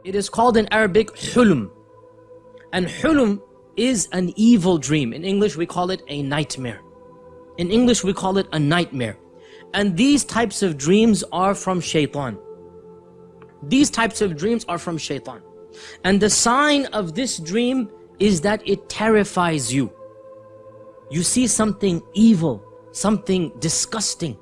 It is called in Arabic hulm. And hulm is an evil dream. In English we call it a nightmare. In English we call it a nightmare. And these types of dreams are from Shaythan. These types of dreams are from Shaythan. And the sign of this dream is that it terrifies you. You see something evil, something disgusting.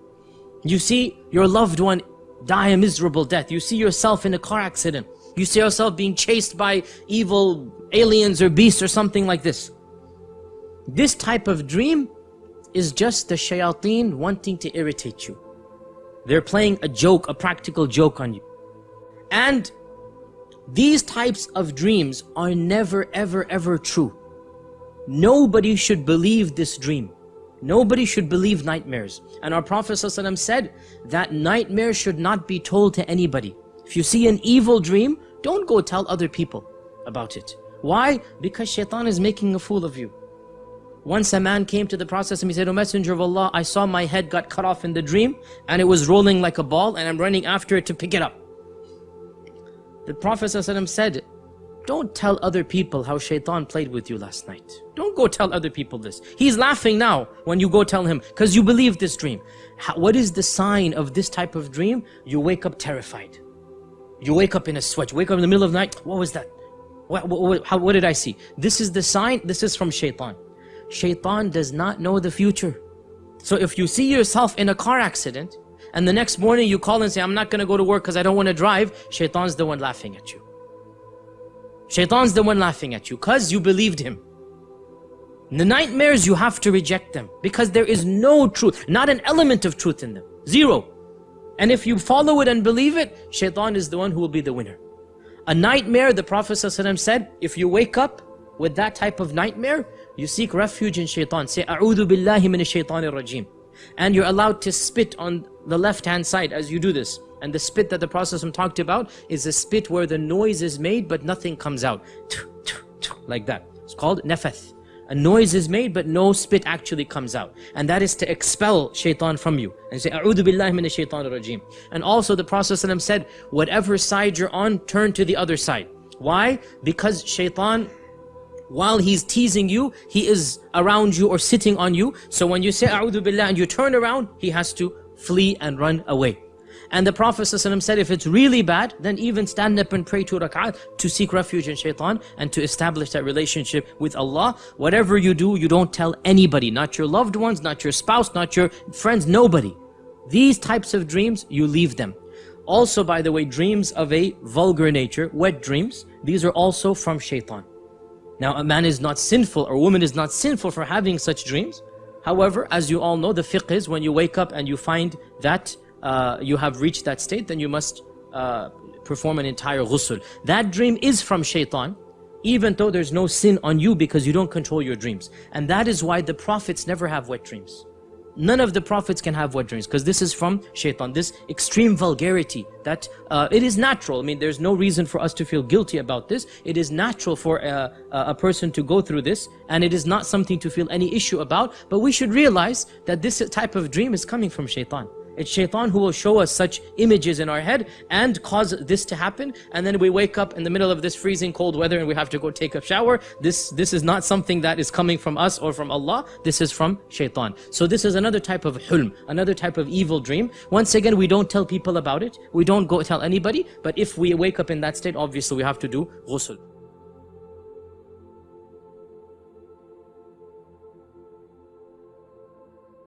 You see your loved one die a miserable death. You see yourself in a car accident. You see yourself being chased by evil aliens or beasts or something like this. This type of dream is just the shayateen wanting to irritate you. They're playing a joke, a practical joke on you. And these types of dreams are never ever ever true. Nobody should believe this dream. Nobody should believe nightmares. And our Prophet ﷺ said that nightmares should not be told to anybody. If you see an evil dream, don't go tell other people about it. Why? Because Shaitan is making a fool of you. Once a man came to the Prophet and he said, "O Messenger of Allah, I saw my head got cut off in the dream and it was rolling like a ball and I'm running after it to pick it up." The Prophet ﷺ said, "Don't tell other people how Shaitan played with you last night. Don't go tell other people this. He's laughing now when you go tell him because you believe this dream." What is the sign of this type of dream? You wake up terrified. You wake up in a sweat. You wake up in the middle of the night. What was that? What did I see? This is the sign. This is from Shaitan. Shaitan does not know the future. So if you see yourself in a car accident and the next morning you call and say, "I'm not going to go to work because I don't want to drive," Shaitan's the one laughing at you. Shaitan's the one laughing at you because you believed him. The nightmares, you have to reject them because there is no truth, not an element of truth in them. Zero. And if you follow it and believe it, Shaitan is the one who will be the winner. A nightmare, the Prophet ﷺ said, if you wake up with that type of nightmare, you seek refuge in Shaitan. Say, "A'udhu billahi minash shaitanir rajim." And you're allowed to spit on the left-hand side as you do this. And the spit that the Prophet ﷺ talked about is a spit where the noise is made but nothing comes out. Like that. It's called nafath. A noise is made but no spit actually comes out. And that is to expel Shaitan from you. And say, "A'udhu billahi minash shaitanir rajim." And also the Prophet ﷺ said, whatever side you're on, turn to the other side. Why? Because Shaitan, while he's teasing you, he is around you or sitting on you. So when you say "A'udhu billah" and you turn around, he has to flee and run away. And the Prophet ﷺ said, if it's really bad, then even stand up and pray 2 rak'at to seek refuge in Shaitan and to establish that relationship with Allah. Whatever you do, you don't tell anybody, not your loved ones, not your spouse, not your friends, nobody. These types of dreams, you leave them. Also, by the way, dreams of a vulgar nature, wet dreams, these are also from Shaitan. Now, a man is not sinful or a woman is not sinful for having such dreams. However, as you all know, the fiqh is when you wake up and you find that you have reached that state, then you must perform an entire ghusl. That dream is from Shaitan, even though there's no sin on you because you don't control your dreams. And that is why the prophets never have wet dreams. None of the prophets can have wet dreams because this is from Shaitan. This extreme vulgarity that it is natural. I mean, there's no reason for us to feel guilty about this. It is natural for a person to go through this, and it is not something to feel any issue about. But we should realize that this type of dream is coming from Shaitan. It's Shaitan who will show us such images in our head and cause this to happen, and then we wake up in the middle of this freezing cold weather and we have to go take a shower. This is not something that is coming from us or from Allah. This is from Shaitan. So this is another type of hulm, another type of evil dream. Once again, we don't tell people about it. We don't go tell anybody. But if we wake up in that state, obviously we have to do ghusl.